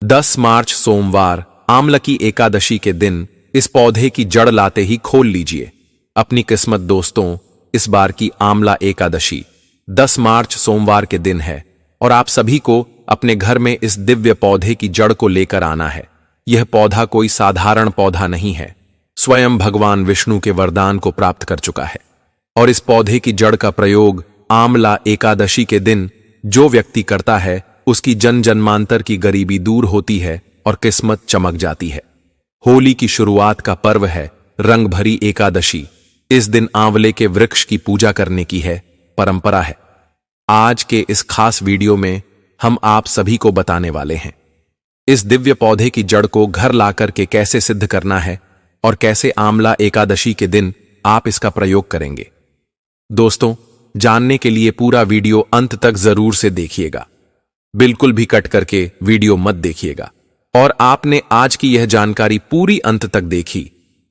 10 मार्च सोमवार आंवला की एकादशी के दिन इस पौधे की जड़ लाते ही खोल लीजिए अपनी किस्मत। दोस्तों, इस बार की आंवला एकादशी 10 मार्च सोमवार के दिन है और आप सभी को अपने घर में इस दिव्य पौधे की जड़ को लेकर आना है। यह पौधा कोई साधारण पौधा नहीं है, स्वयं भगवान विष्णु के वरदान को प्राप्त कर चुका है। और इस पौधे की जड़ का प्रयोग आंवला एकादशी के दिन जो व्यक्ति करता है उसकी जन जन्मांतर की गरीबी दूर होती है और किस्मत चमक जाती है। होली की शुरुआत का पर्व है रंग भरी एकादशी। इस दिन आंवले के वृक्ष की पूजा करने की है परंपरा है। आज के इस खास वीडियो में हम आप सभी को बताने वाले हैं इस दिव्य पौधे की जड़ को घर लाकर के कैसे सिद्ध करना है और कैसे आंवला एकादशी के दिन आप इसका प्रयोग करेंगे। दोस्तों, जानने के लिए पूरा वीडियो अंत तक जरूर से देखिएगा, बिल्कुल भी कट करके वीडियो मत देखिएगा। और आपने आज की यह जानकारी पूरी अंत तक देखी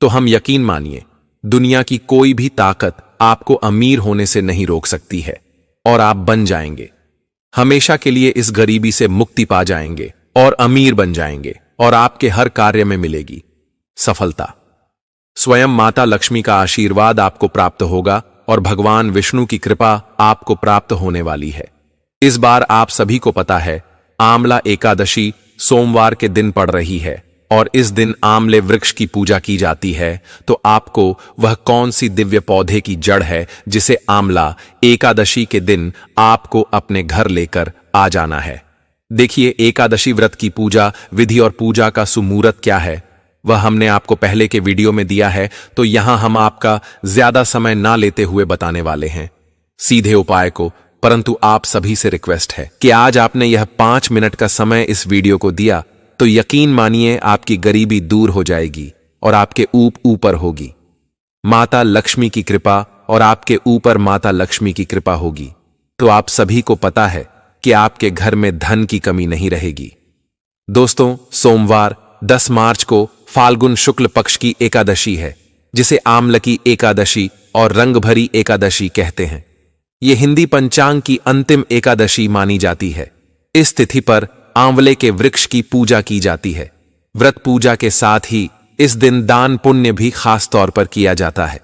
तो हम यकीन मानिए दुनिया की कोई भी ताकत आपको अमीर होने से नहीं रोक सकती है और आप बन जाएंगे। हमेशा के लिए इस गरीबी से मुक्ति पा जाएंगे और अमीर बन जाएंगे और आपके हर कार्य में मिलेगी सफलता। स्वयं माता लक्ष्मी का आशीर्वाद आपको प्राप्त होगा और भगवान विष्णु की कृपा आपको प्राप्त होने वाली है। इस बार आप सभी को पता है आंवला एकादशी सोमवार के दिन पड़ रही है और इस दिन आंवले वृक्ष की पूजा की जाती है। तो आपको वह कौन सी दिव्य पौधे की जड़ है जिसे आंवला एकादशी के दिन आपको अपने घर लेकर आ जाना है। देखिए, एकादशी व्रत की पूजा विधि और पूजा का सुमुहूर्त क्या है वह हमने आपको पहले के वीडियो में दिया है, तो यहां हम आपका ज्यादा समय ना लेते हुए बताने वाले हैं सीधे उपाय को। परंतु आप सभी से रिक्वेस्ट है कि आज आपने यह 5 मिनट का समय इस वीडियो को दिया तो यकीन मानिए आपकी गरीबी दूर हो जाएगी और आपके ऊपर होगी माता लक्ष्मी की कृपा और आपके ऊपर माता लक्ष्मी की कृपा होगी। तो आप सभी को पता है कि आपके घर में धन की कमी नहीं रहेगी। दोस्तों, सोमवार 10 मार्च को फाल्गुन शुक्ल पक्ष की एकादशी है जिसे आंवला की एकादशी और रंग भरी एकादशी कहते हैं। यह हिंदी पंचांग की अंतिम एकादशी मानी जाती है। इस तिथि पर आंवले के वृक्ष की पूजा की जाती है। व्रत पूजा के साथ ही इस दिन दान पुण्य भी खास तौर पर किया जाता है।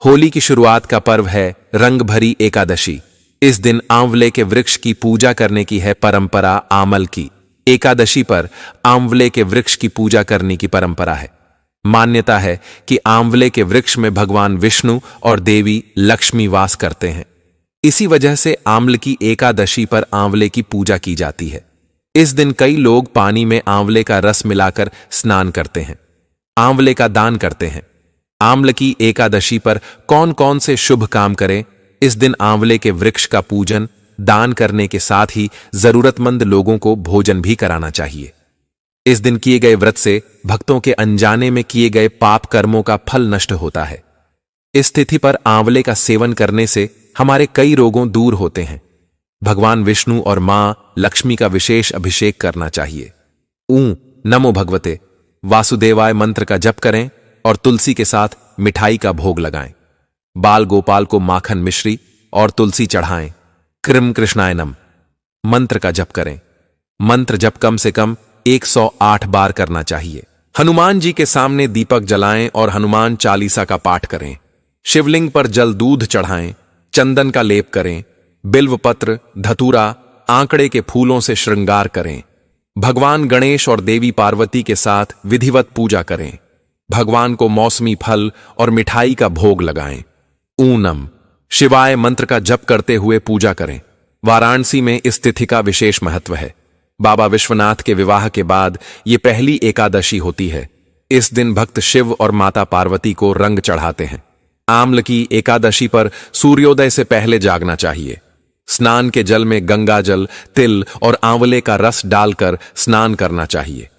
होली की शुरुआत का पर्व है रंग भरी एकादशी। इस दिन आंवले के वृक्ष की पूजा करने की है परंपरा। आंवल की एकादशी पर आंवले के वृक्ष की पूजा करने की परंपरा है। मान्यता है कि आंवले के वृक्ष में भगवान विष्णु और देवी लक्ष्मी वास करते हैं। इसी वजह से आंवले की एकादशी पर आंवले की पूजा की जाती है। इस दिन कई लोग पानी में आंवले का रस मिलाकर स्नान करते हैं, आंवले का दान करते हैं। आंवला की एकादशी पर कौन कौन से शुभ काम करें? इस दिन आंवले के वृक्ष का पूजन, दान करने के साथ ही जरूरतमंद लोगों को भोजन भी कराना चाहिए। इस दिन किए गए व्रत से भक्तों के अनजाने में किए गए पाप कर्मों का फल नष्ट होता है। इस तिथि पर आंवले का सेवन करने से हमारे कई रोगों दूर होते हैं। भगवान विष्णु और मां लक्ष्मी का विशेष अभिषेक करना चाहिए। नमो भगवते वासुदेवाय मंत्र का जप करें और तुलसी के साथ मिठाई का भोग लगाएं। बाल गोपाल को माखन मिश्री और तुलसी चढ़ाएं। कृम कृष्णाय नम मंत्र का जप करें। मंत्र जप कम से कम 108 बार करना चाहिए। हनुमान जी के सामने दीपक जलाएं और हनुमान चालीसा का पाठ करें। शिवलिंग पर जल दूध चढ़ाएं, चंदन का लेप करें, बिल्व पत्र, धतूरा, आंकड़े के फूलों से श्रृंगार करें। भगवान गणेश और देवी पार्वती के साथ विधिवत पूजा करें। भगवान को मौसमी फल और मिठाई का भोग लगाएं। नम शिवाय मंत्र का जप करते हुए पूजा करें। वाराणसी में इस तिथि का विशेष महत्व है। बाबा विश्वनाथ के विवाह के बाद ये पहली एकादशी होती है। इस दिन भक्त शिव और माता पार्वती को रंग चढ़ाते हैं। आंवला की एकादशी पर सूर्योदय से पहले जागना चाहिए। स्नान के जल में गंगा जल, तिल और आंवले का रस डालकर स्नान करना चाहिए।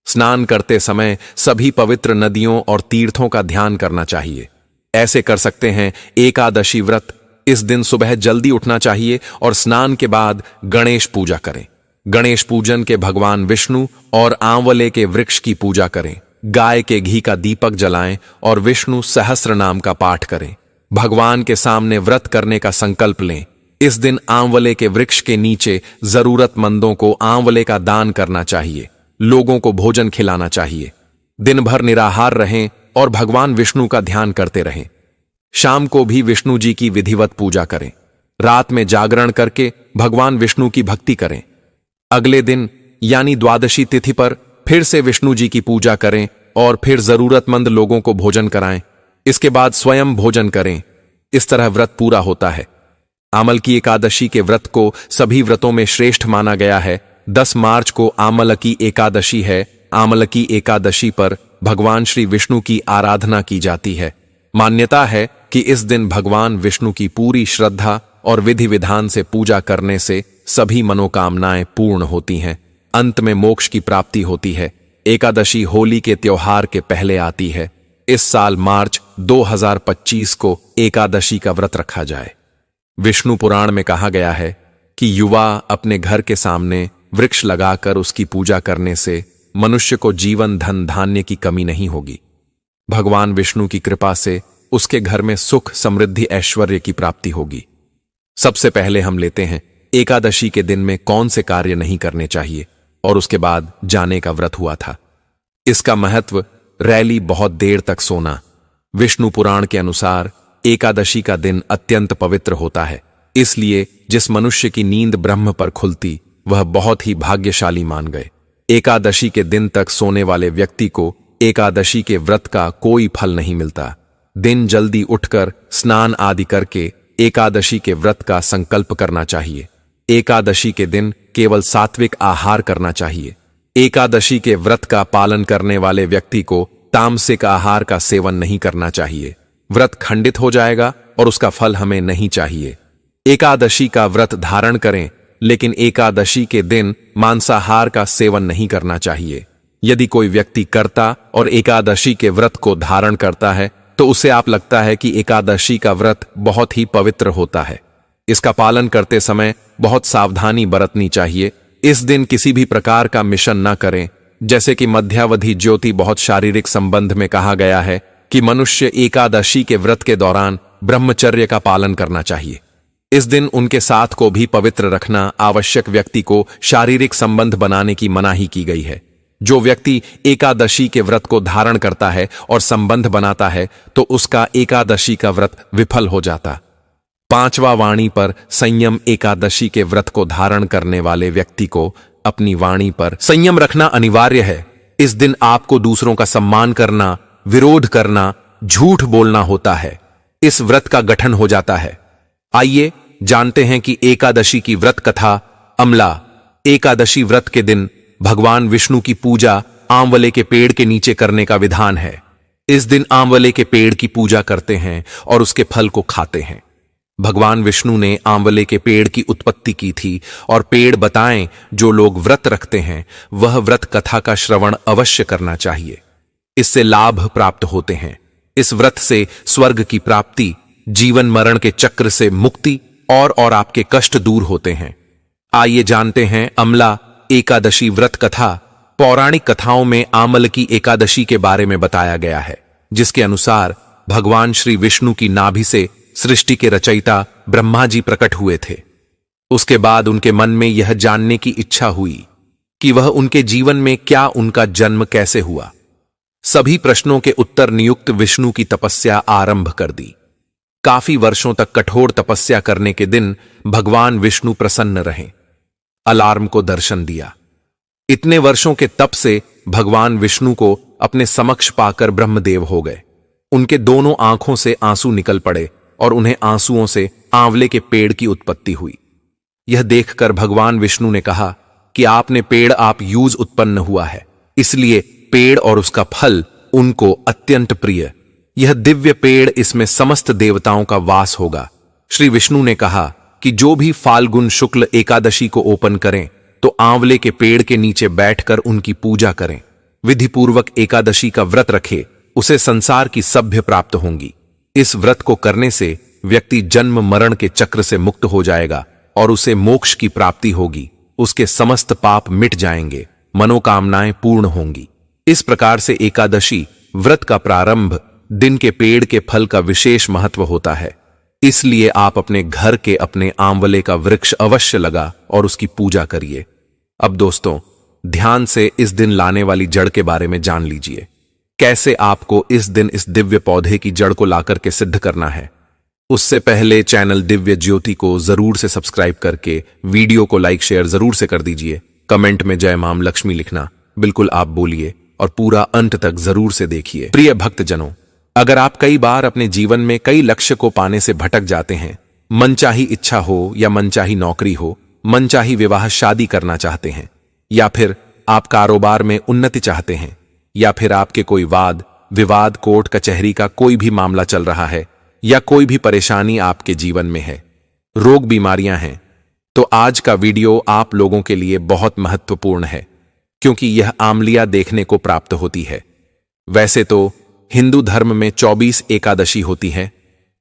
स्नान करते समय सभी पवित्र नदियों और तीर्थों का ध्यान करना चाहिए। ऐसे कर सकते हैं एकादशी व्रत। इस दिन सुबह जल्दी उठना चाहिए और स्नान के बाद गणेश पूजा करें। गणेश पूजन के भगवान विष्णु और आंवले के वृक्ष की पूजा करें। गाय के घी का दीपक जलाएं और विष्णु सहस्त्र नाम का पाठ करें। भगवान के सामने व्रत करने का संकल्प लें। इस दिन आंवले के वृक्ष के नीचे जरूरतमंदों को आंवले का दान करना चाहिए। लोगों को भोजन खिलाना चाहिए। दिन भर निराहार रहें और भगवान विष्णु का ध्यान करते रहें। शाम को भी विष्णु जी की विधिवत पूजा करें। रात में जागरण करके भगवान विष्णु की भक्ति करें। अगले दिन यानी द्वादशी तिथि पर फिर से विष्णु जी की पूजा करें और फिर जरूरतमंद लोगों को भोजन कराएं। इसके बाद स्वयं भोजन करें। इस तरह व्रत पूरा होता है। आमल की एकादशी के व्रत को सभी व्रतों में श्रेष्ठ माना गया है। 10 मार्च को आमल की एकादशी है। आमल की एकादशी पर भगवान श्री विष्णु की आराधना की जाती है। मान्यता है कि इस दिन भगवान विष्णु की पूरी श्रद्धा और विधि विधान से पूजा करने से सभी मनोकामनाएं पूर्ण होती हैं। अंत में मोक्ष की प्राप्ति होती है। एकादशी होली के त्योहार के पहले आती है। इस साल मार्च 2025 को एकादशी का व्रत रखा जाए। विष्णु पुराण में कहा गया है कि युवा अपने घर के सामने वृक्ष लगाकर उसकी पूजा करने से मनुष्य को जीवन धन धान्य की कमी नहीं होगी। भगवान विष्णु की कृपा से उसके घर में सुख समृद्धि ऐश्वर्य की प्राप्ति होगी। सबसे पहले हम लेते हैं एकादशी के दिन में कौन से कार्य नहीं करने चाहिए और उसके बाद जाने का व्रत हुआ था। इसका महत्व रैली बहुत देर तक सोना। विष्णु पुराण के अनुसार एकादशी का दिन अत्यंत पवित्र होता है। इसलिए जिस मनुष्य की नींद ब्रह्म पर खुलती वह बहुत ही भाग्यशाली मान गए। एकादशी के दिन तक सोने वाले व्यक्ति को एकादशी के व्रत का कोई फल नहीं मिलता। दिन जल्दी उठकर स्नान आदि करके एकादशी के व्रत का संकल्प करना चाहिए। एकादशी के दिन केवल सात्विक आहार करना चाहिए। एकादशी के व्रत का पालन करने वाले व्यक्ति को तामसिक आहार का सेवन नहीं करना चाहिए। व्रत खंडित हो जाएगा और उसका फल हमें नहीं चाहिए। एकादशी का व्रत धारण करें, लेकिन एकादशी के दिन मांसाहार का सेवन नहीं करना चाहिए। यदि कोई व्यक्ति करता और एकादशी के व्रत को धारण करता है तो उसे आप लगता है कि एकादशी का व्रत बहुत ही पवित्र होता है। इसका पालन करते समय बहुत सावधानी बरतनी चाहिए। इस दिन किसी भी प्रकार का मिशन न करें। जैसे कि मध्यावधि ज्योति बहुत शारीरिक संबंध में कहा गया है कि मनुष्य एकादशी के व्रत के दौरान ब्रह्मचर्य का पालन करना चाहिए। इस दिन उनके साथ को भी पवित्र रखना आवश्यक। व्यक्ति को शारीरिक संबंध बनाने की मनाही की गई है। जो व्यक्ति एकादशी के व्रत को धारण करता है और संबंध बनाता है तो उसका एकादशी का व्रत विफल हो जाता। 5वां वाणी पर संयम। एकादशी के व्रत को धारण करने वाले व्यक्ति को अपनी वाणी पर संयम रखना अनिवार्य है। इस दिन आपको दूसरों का सम्मान करना, विरोध करना, झूठ बोलना होता है। इस व्रत का गठन हो जाता है। आइए जानते हैं कि एकादशी की व्रत कथा। अमला एकादशी व्रत के दिन भगवान विष्णु की पूजा आंवले के पेड़ के नीचे करने का विधान है। इस दिन आंवले के पेड़ की पूजा करते हैं और उसके फल को खाते हैं। भगवान विष्णु ने आंवले के पेड़ की उत्पत्ति की थी और पेड़ बताएं जो लोग व्रत रखते हैं वह व्रत कथा का श्रवण अवश्य करना चाहिए। इससे लाभ प्राप्त होते हैं। इस व्रत से स्वर्ग की प्राप्ति, जीवन मरण के चक्र से मुक्ति और आपके कष्ट दूर होते हैं। आइए जानते हैं अमला एकादशी व्रत कथा। पौराणिक कथाओं में आमल की एकादशी के बारे में बताया गया है, जिसके अनुसार भगवान श्री विष्णु की नाभि से सृष्टि के रचयिता ब्रह्मा जी प्रकट हुए थे। उसके बाद उनके मन में यह जानने की इच्छा हुई कि वह उनके जीवन में क्या उनका जन्म कैसे हुआ। सभी प्रश्नों के उत्तर नियुक्त विष्णु की तपस्या आरंभ कर दी। काफी वर्षों तक कठोर तपस्या करने के दिन भगवान विष्णु प्रसन्न रहे। अलार्म को दर्शन दिया। इतने वर्षों के तप से भगवान विष्णु को अपने समक्ष पाकर ब्रह्मदेव हो गए। उनके दोनों आंखों से आंसू निकल पड़े और उन्हें आंसुओं से आंवले के पेड़ की उत्पत्ति हुई। यह देखकर भगवान विष्णु ने कहा कि आपने पेड़ आप यूज उत्पन्न हुआ है, इसलिए पेड़ और उसका फल उनको अत्यंत प्रिय। यह दिव्य पेड़, इसमें समस्त देवताओं का वास होगा। श्री विष्णु ने कहा कि जो भी फाल्गुन शुक्ल एकादशी को ओपन करें तो आंवले के पेड़ के नीचे बैठकर उनकी पूजा करें, विधिपूर्वक एकादशी का व्रत रखे, उसे संसार की सभ्य प्राप्त होंगी। इस व्रत को करने से व्यक्ति जन्म मरण के चक्र से मुक्त हो जाएगा और उसे मोक्ष की प्राप्ति होगी। उसके समस्त पाप मिट जाएंगे, मनोकामनाएं पूर्ण होंगी। इस प्रकार से एकादशी व्रत का प्रारंभ दिन के पेड़ के फल का विशेष महत्व होता है। इसलिए आप अपने घर के अपने आंवले का वृक्ष अवश्य लगा और उसकी पूजा करिए। अब दोस्तों, ध्यान से इस दिन लाने वाली जड़ के बारे में जान लीजिए। कैसे आपको इस दिन इस दिव्य पौधे की जड़ को लाकर के सिद्ध करना है। उससे पहले चैनल दिव्य ज्योति को जरूर से सब्सक्राइब करके वीडियो को लाइक शेयर जरूर से कर दीजिए। कमेंट में जय मां लक्ष्मी लिखना बिल्कुल आप बोलिए और पूरा अंत तक जरूर से देखिए। प्रिय भक्तजनों, अगर आप कई बार अपने जीवन में कई लक्ष्य को पाने से भटक जाते हैं, मनचाही इच्छा हो या मनचाही नौकरी हो, मनचाही विवाह शादी करना चाहते हैं, या फिर आप कारोबार में उन्नति चाहते हैं, या फिर आपके कोई वाद विवाद कोर्ट कचहरी का कोई भी मामला चल रहा है, या कोई भी परेशानी आपके जीवन में है, रोग बीमारियां हैं, तो आज का वीडियो आप लोगों के लिए बहुत महत्वपूर्ण है, क्योंकि यह आमलिया देखने को प्राप्त होती है। वैसे तो हिंदू धर्म में 24 एकादशी होती है,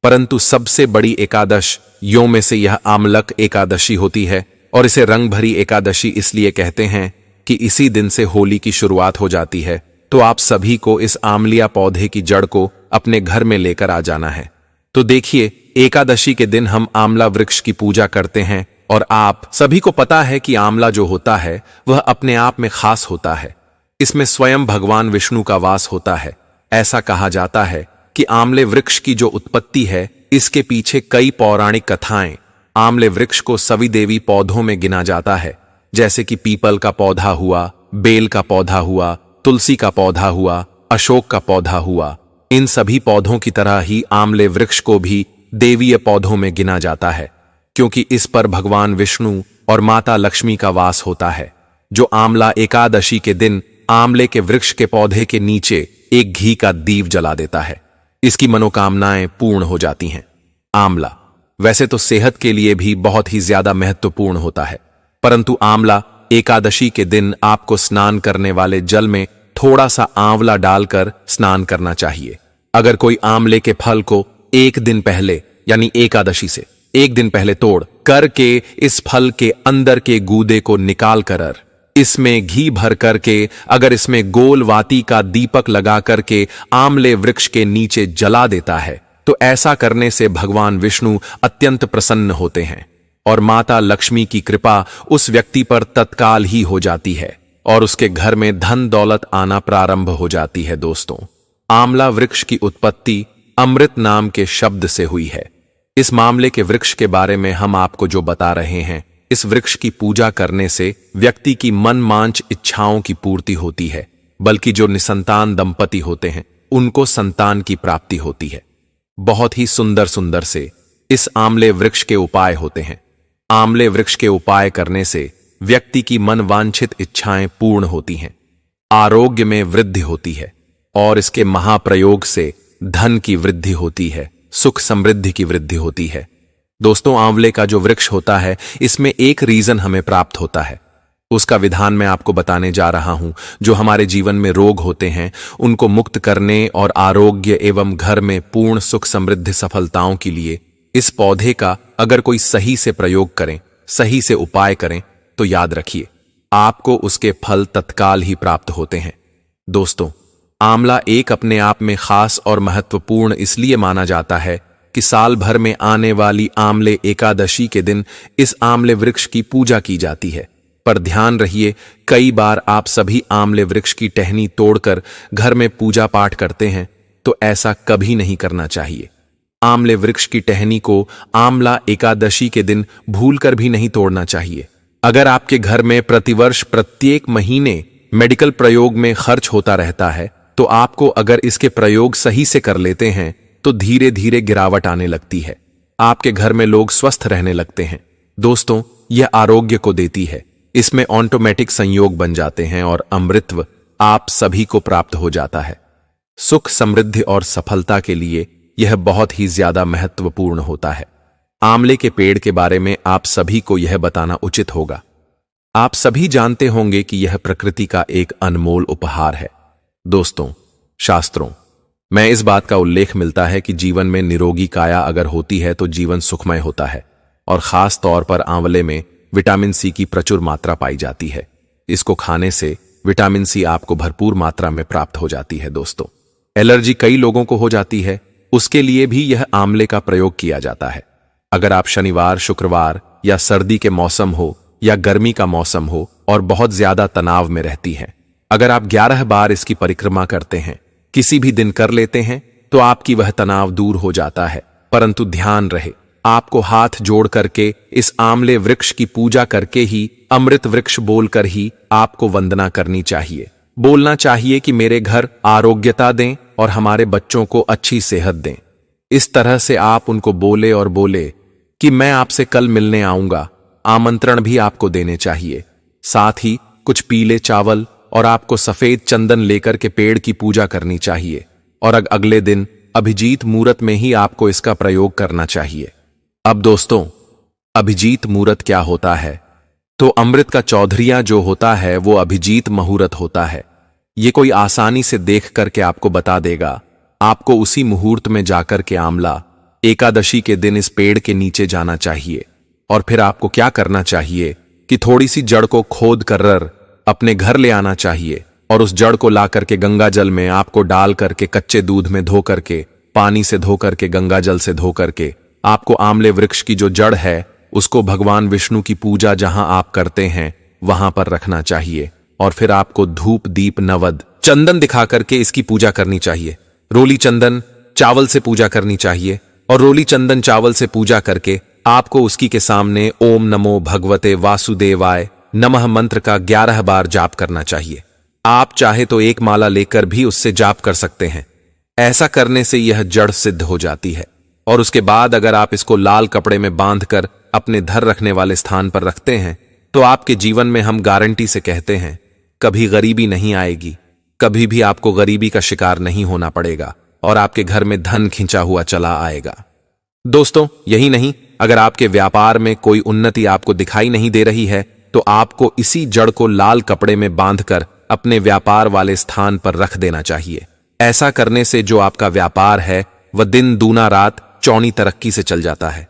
परंतु सबसे बड़ी एकादश यों में से यह आमलक एकादशी होती है, और इसे रंग भरी एकादशी इसलिए कहते हैं कि इसी दिन से होली की शुरुआत हो जाती है। तो आप सभी को इस आमलिया पौधे की जड़ को अपने घर में लेकर आ जाना है। तो देखिए, एकादशी के दिन हम आमला वृक्ष की पूजा करते हैं, और आप सभी को पता है कि आमला जो होता है वह अपने आप में खास होता है। इसमें स्वयं भगवान विष्णु का वास होता है। ऐसा कहा जाता है कि आमले वृक्ष की जो उत्पत्ति है, इसके पीछे कई पौराणिक कथाएं। आमले वृक्ष को सभी देवी पौधों में गिना जाता है, जैसे कि पीपल का पौधा हुआ, बेल का पौधा हुआ, तुलसी का पौधा हुआ, अशोक का पौधा हुआ। इन सभी पौधों की तरह ही आमले वृक्ष को भी देवीय पौधों में गिना जाता है, क्योंकि इस पर भगवान विष्णु और माता लक्ष्मी का वास होता है। जो आमला एकादशी के दिन आमले के वृक्ष के पौधे के नीचे एक घी का दीप जला देता है, इसकी मनोकामनाएं पूर्ण हो जाती हैं। आमला वैसे तो सेहत के लिए भी बहुत ही ज्यादा महत्वपूर्ण होता है, परंतु आमला एकादशी के दिन आपको स्नान करने वाले जल में थोड़ा सा आंवला डालकर स्नान करना चाहिए। अगर कोई आमले के फल को एक दिन पहले यानी एकादशी से एक दिन पहले तोड़ करके इस फल के अंदर के गूदे को निकाल कर इसमें घी भर करके अगर इसमें गोल वाती का दीपक लगा करके आमले वृक्ष के नीचे जला देता है, तो ऐसा करने से भगवान विष्णु अत्यंत प्रसन्न होते हैं और माता लक्ष्मी की कृपा उस व्यक्ति पर तत्काल ही हो जाती है और उसके घर में धन दौलत आना प्रारंभ हो जाती है। दोस्तों, आमला वृक्ष की उत्पत्ति अमृत नाम के शब्द से हुई है। इस मामले के वृक्ष के बारे में हम आपको जो बता रहे हैं, इस वृक्ष की पूजा करने से व्यक्ति की मनमांच इच्छाओं की पूर्ति होती है, बल्कि जो निसंतान दंपति होते हैं उनको संतान की प्राप्ति होती है। बहुत ही सुंदर सुंदर से इस आमले वृक्ष के उपाय होते हैं। आमले वृक्ष के उपाय करने से व्यक्ति की मनवांछित इच्छाएं पूर्ण होती हैं, आरोग्य में वृद्धि होती है और इसके महाप्रयोग से धन की वृद्धि होती है, सुख समृद्धि की वृद्धि होती है। दोस्तों, आंवले का जो वृक्ष होता है, इसमें एक रीजन हमें प्राप्त होता है, उसका विधान मैं आपको बताने जा रहा हूं। जो हमारे जीवन में रोग होते हैं उनको मुक्त करने और आरोग्य एवं घर में पूर्ण सुख समृद्धि सफलताओं के लिए इस पौधे का अगर कोई सही से प्रयोग करें, सही से उपाय करें, तो याद रखिए आपको उसके फल तत्काल ही प्राप्त होते हैं। दोस्तों, आंवला एक अपने आप में खास और महत्वपूर्ण इसलिए माना जाता है कि साल भर में आने वाली आमले एकादशी के दिन इस आमले वृक्ष की पूजा की जाती है। पर ध्यान रहिए, कई बार आप सभी आमले वृक्ष की टहनी तोड़कर घर में पूजा पाठ करते हैं, तो ऐसा कभी नहीं करना चाहिए। आमले वृक्ष की टहनी को आमला एकादशी के दिन भूलकर भी नहीं तोड़ना चाहिए। अगर आपके घर में प्रतिवर्ष प्रत्येक महीने मेडिकल प्रयोग में खर्च होता रहता है, तो आपको अगर इसके प्रयोग सही से कर लेते हैं तो धीरे धीरे गिरावट आने लगती है, आपके घर में लोग स्वस्थ रहने लगते हैं। दोस्तों, यह आरोग्य को देती है, इसमें ऑटोमेटिक संयोग बन जाते हैं और अमृतत्व आप सभी को प्राप्त हो जाता है। सुख समृद्धि और सफलता के लिए यह बहुत ही ज्यादा महत्वपूर्ण होता है। आंवले के पेड़ के बारे में आप सभी को यह बताना उचित होगा। आप सभी जानते होंगे कि यह प्रकृति का एक अनमोल उपहार है। दोस्तों, शास्त्रों में इस बात का उल्लेख मिलता है कि जीवन में निरोगी काया अगर होती है तो जीवन सुखमय होता है, और खास तौर पर आंवले में विटामिन सी की प्रचुर मात्रा पाई जाती है। इसको खाने से विटामिन सी आपको भरपूर मात्रा में प्राप्त हो जाती है। दोस्तों, एलर्जी कई लोगों को हो जाती है, उसके लिए भी यह आंवले का प्रयोग किया जाता है। अगर आप शनिवार, शुक्रवार या सर्दी के मौसम हो या गर्मी का मौसम हो, और बहुत ज्यादा तनाव में रहती हैं। अगर आप 11 बार इसकी परिक्रमा करते हैं, किसी भी दिन कर लेते हैं, तो आपकी वह तनाव दूर हो जाता है। परंतु ध्यान रहे, आपको हाथ जोड़ करके इस आंवले वृक्ष की पूजा करके ही, अमृत वृक्ष बोलकर ही आपको वंदना करनी चाहिए। बोलना चाहिए कि मेरे घर आरोग्यता दें और हमारे बच्चों को अच्छी सेहत दें। इस तरह से आप उनको बोले और बोले कि मैं आपसे कल मिलने आऊंगा। आमंत्रण भी आपको देने चाहिए। साथ ही कुछ पीले चावल और आपको सफेद चंदन लेकर के पेड़ की पूजा करनी चाहिए और अगले दिन अभिजीत मुहूर्त में ही आपको इसका प्रयोग करना चाहिए। अब दोस्तों, अभिजीत मुहूर्त क्या होता है? तो अमृत का चौधरिया जो होता है वो अभिजीत मुहूर्त होता है। ये कोई आसानी से देख करके आपको बता देगा। आपको उसी मुहूर्त में जाकर के आंवला एकादशी के दिन इस पेड़ के नीचे जाना चाहिए और फिर आपको क्या करना चाहिए कि थोड़ी सी जड़ को खोद कर अपने घर ले आना चाहिए और उस जड़ को ला करके गंगा जल में आपको डाल करके कच्चे दूध में धो करके, पानी से धो करके, गंगा जल से धो करके आपको आंवले वृक्ष की जो जड़ है उसको भगवान विष्णु की पूजा जहां आप करते हैं वहां पर रखना चाहिए और फिर आपको धूप दीप नवद चंदन दिखा करके इसकी पूजा करनी चाहिए। रोली चंदन चावल से पूजा करनी चाहिए और रोली चंदन चावल से पूजा करके आपको उसकी के सामने ओम नमो भगवते वासुदेवाय नमः मंत्र का 11 बार जाप करना चाहिए। आप चाहे तो एक माला लेकर भी उससे जाप कर सकते हैं। ऐसा करने से यह जड़ सिद्ध हो जाती है और उसके बाद अगर आप इसको लाल कपड़े में बांधकर अपने धर रखने वाले स्थान पर रखते हैं तो आपके जीवन में हम गारंटी से कहते हैं कभी गरीबी नहीं आएगी, कभी भी आपको गरीबी का शिकार नहीं होना पड़ेगा और आपके घर में धन खिंचा हुआ चला आएगा। दोस्तों, यही नहीं, अगर आपके व्यापार में कोई उन्नति आपको दिखाई नहीं दे रही है तो आपको इसी जड़ को लाल कपड़े में बांधकर अपने व्यापार वाले स्थान पर रख देना चाहिए। ऐसा करने से जो आपका व्यापार है वह दिन दूना रात चौनी तरक्की से चल जाता है।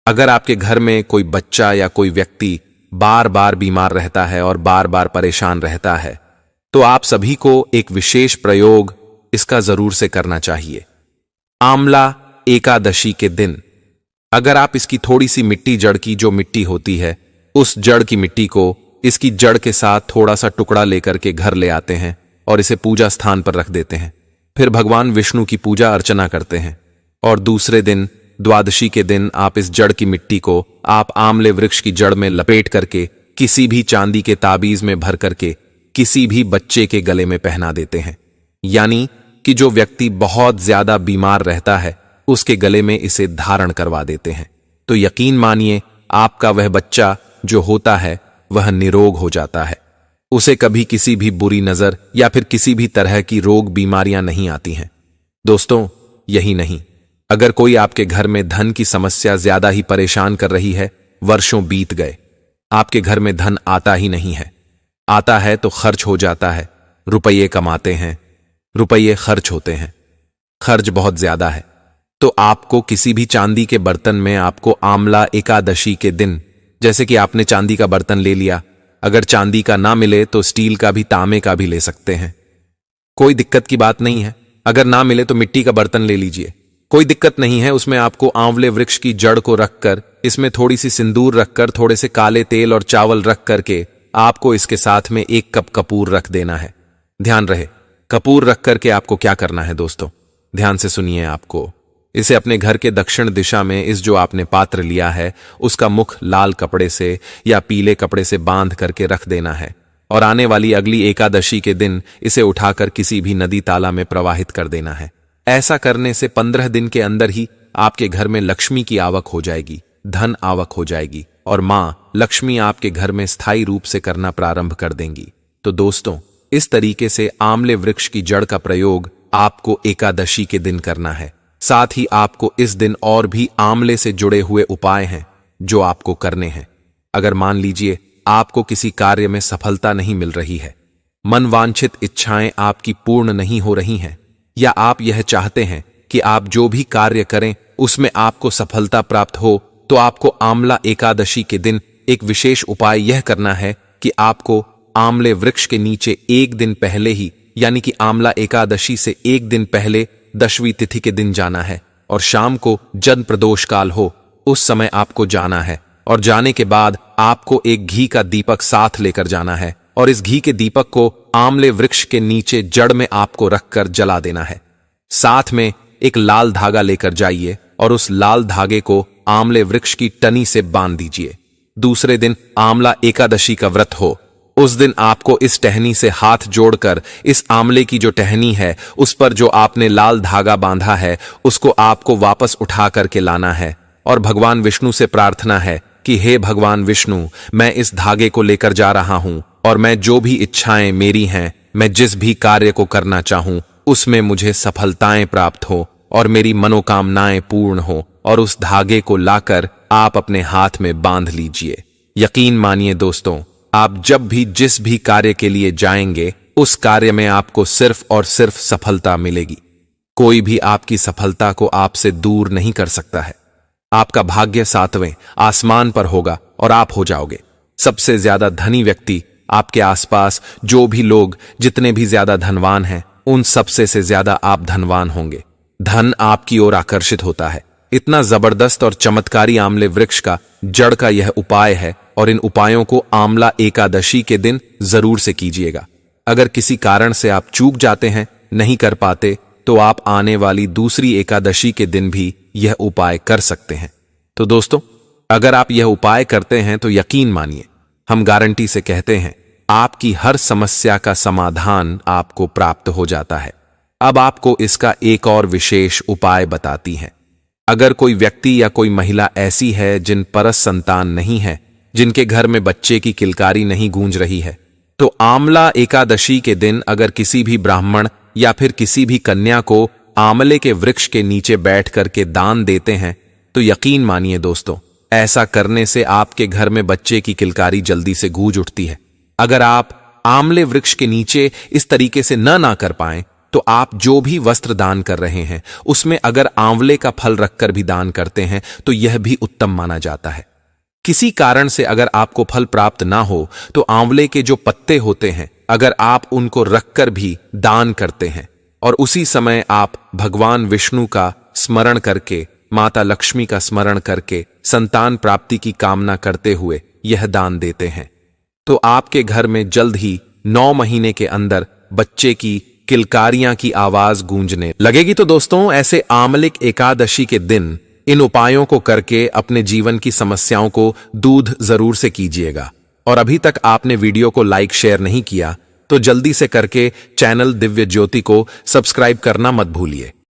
अगर आपके घर में कोई बच्चा या कोई व्यक्ति बार बार बीमार रहता है और बार बार परेशान रहता है तो आप सभी को एक विशेष प्रयोग इसका जरूर से करना चाहिए। आंवला एकादशी के दिन अगर आप इसकी थोड़ी सी मिट्टी, जड़ की जो मिट्टी होती है, उस जड़ की मिट्टी को इसकी जड़ के साथ थोड़ा सा टुकड़ा लेकर के घर ले आते हैं और इसे पूजा स्थान पर रख देते हैं। फिर भगवान विष्णु की पूजा अर्चना करते हैं और दूसरे दिन द्वादशी के दिन आप इस जड़ की मिट्टी को आप आंवले वृक्ष की जड़ में लपेट करके किसी भी चांदी के ताबीज में भर करके किसी भी बच्चे के गले में पहना देते हैं। यानी कि जो व्यक्ति बहुत ज्यादा बीमार रहता है उसके गले में इसे धारण करवा देते हैं। तो यकीन मानिए आपका वह बच्चा जो होता है वह निरोग हो जाता है। उसे कभी किसी भी बुरी नजर या फिर किसी भी तरह की रोग बीमारियां नहीं आती हैं। दोस्तों, यही नहीं, अगर कोई आपके घर में धन की समस्या ज्यादा ही परेशान कर रही है, वर्षों बीत गए, आपके घर में धन आता ही नहीं है, आता है तो खर्च हो जाता है, रुपये कमाते हैं, रुपये खर्च होते हैं, खर्च बहुत ज्यादा है, तो आपको किसी भी चांदी के बर्तन में आपको आंवला एकादशी के दिन, जैसे कि आपने चांदी का बर्तन ले लिया, अगर चांदी का ना मिले तो स्टील का भी, तांबे का भी ले सकते हैं, कोई दिक्कत की बात नहीं है। अगर ना मिले तो मिट्टी का बर्तन ले लीजिए, कोई दिक्कत नहीं है। उसमें आपको आंवले वृक्ष की जड़ को रखकर इसमें थोड़ी सी सिंदूर रखकर थोड़े से काले तेल और चावल रख करके आपको इसके साथ में 1 कप कपूर रख देना है। ध्यान रहे, कपूर रख करके आपको क्या करना है दोस्तों, ध्यान से सुनिए। आपको इसे अपने घर के दक्षिण दिशा में इस जो आपने पात्र लिया है उसका मुख लाल कपड़े से या पीले कपड़े से बांध करके रख देना है और आने वाली अगली एकादशी के दिन इसे उठाकर किसी भी नदी ताला में प्रवाहित कर देना है। ऐसा करने से 15 दिन के अंदर ही आपके घर में लक्ष्मी की आवक हो जाएगी, धन आवक हो जाएगी और मां लक्ष्मी आपके घर में स्थायी रूप से करना प्रारंभ कर देंगी। तो दोस्तों, इस तरीके से आंवले वृक्ष की जड़ का प्रयोग आपको एकादशी के दिन करना है। साथ ही आपको इस दिन और भी आंवले से जुड़े हुए उपाय हैं जो आपको करने हैं। अगर मान लीजिए आपको किसी कार्य में सफलता नहीं मिल रही है, मनवांछित इच्छाएं आपकी पूर्ण नहीं हो रही हैं, या आप यह चाहते हैं कि आप जो भी कार्य करें उसमें आपको सफलता प्राप्त हो, तो आपको आंवला एकादशी के दिन एक विशेष उपाय यह करना है कि आपको आंवले वृक्ष के नीचे 1 दिन पहले ही, यानी कि आंवला एकादशी से 1 दिन पहले 10वीं तिथि के दिन जाना है और शाम को जन प्रदोष काल हो उस समय आपको जाना है। और जाने के बाद आपको एक घी का दीपक साथ लेकर जाना है और इस घी के दीपक को आंवले वृक्ष के नीचे जड़ में आपको रखकर जला देना है। साथ में एक लाल धागा लेकर जाइए और उस लाल धागे को आंवले वृक्ष की टनी से बांध दीजिए। दूसरे दिन आंवला एकादशी का व्रत हो, उस दिन आपको इस टहनी से हाथ जोड़कर इस आंवले की जो टहनी है उस पर जो आपने लाल धागा बांधा है उसको आपको वापस उठा करके लाना है और भगवान विष्णु से प्रार्थना है कि हे भगवान विष्णु, मैं इस धागे को लेकर जा रहा हूं और मैं जो भी इच्छाएं मेरी हैं, मैं जिस भी कार्य को करना चाहूं उसमें मुझे सफलताएं प्राप्त हो और मेरी मनोकामनाएं पूर्ण हो, और उस धागे को लाकर आप अपने हाथ में बांध लीजिए। यकीन मानिए दोस्तों, आप जब भी जिस भी कार्य के लिए जाएंगे उस कार्य में आपको सिर्फ और सिर्फ सफलता मिलेगी। कोई भी आपकी सफलता को आपसे दूर नहीं कर सकता है। आपका भाग्य 7वें आसमान पर होगा और आप हो जाओगे सबसे ज्यादा धनी व्यक्ति। आपके आसपास जो भी लोग जितने भी ज्यादा धनवान हैं उन सबसे से ज्यादा आप धनवान होंगे। धन आपकी ओर आकर्षित होता है। इतना जबरदस्त और चमत्कारी आंवले वृक्ष का जड़ का यह उपाय है और इन उपायों को आंवला एकादशी के दिन जरूर से कीजिएगा। अगर किसी कारण से आप चूक जाते हैं, नहीं कर पाते, तो आप आने वाली दूसरी एकादशी के दिन भी यह उपाय कर सकते हैं। तो दोस्तों, अगर आप यह उपाय करते हैं तो यकीन मानिए, हम गारंटी से कहते हैं आपकी हर समस्या का समाधान आपको प्राप्त हो जाता है। अब आपको इसका एक और विशेष उपाय बताती हैं। अगर कोई व्यक्ति या कोई महिला ऐसी है जिन परस संतान नहीं है, जिनके घर में बच्चे की किलकारी नहीं गूंज रही है, तो आंवला एकादशी के दिन अगर किसी भी ब्राह्मण या फिर किसी भी कन्या को आंवले के वृक्ष के नीचे बैठ करके दान देते हैं तो यकीन मानिए दोस्तों, ऐसा करने से आपके घर में बच्चे की किलकारी जल्दी से गूंज उठती है। अगर आप आंवले वृक्ष के नीचे इस तरीके से ना कर पाएं तो आप जो भी वस्त्र दान कर रहे हैं उसमें अगर आंवले का फल रखकर भी दान करते हैं तो यह भी उत्तम माना जाता है। किसी कारण से अगर आपको फल प्राप्त ना हो तो आंवले के जो पत्ते होते हैं अगर आप उनको रखकर भी दान करते हैं और उसी समय आप भगवान विष्णु का स्मरण करके, माता लक्ष्मी का स्मरण करके संतान प्राप्ति की कामना करते हुए यह दान देते हैं तो आपके घर में जल्द ही 9 महीने के अंदर बच्चे की किलकारियां की आवाज गूंजने लगेगी। तो दोस्तों, ऐसे आंवले एकादशी के दिन इन उपायों को करके अपने जीवन की समस्याओं को दूर जरूर से कीजिएगा। और अभी तक आपने वीडियो को लाइक शेयर नहीं किया तो जल्दी से करके चैनल दिव्य ज्योति को सब्सक्राइब करना मत भूलिए।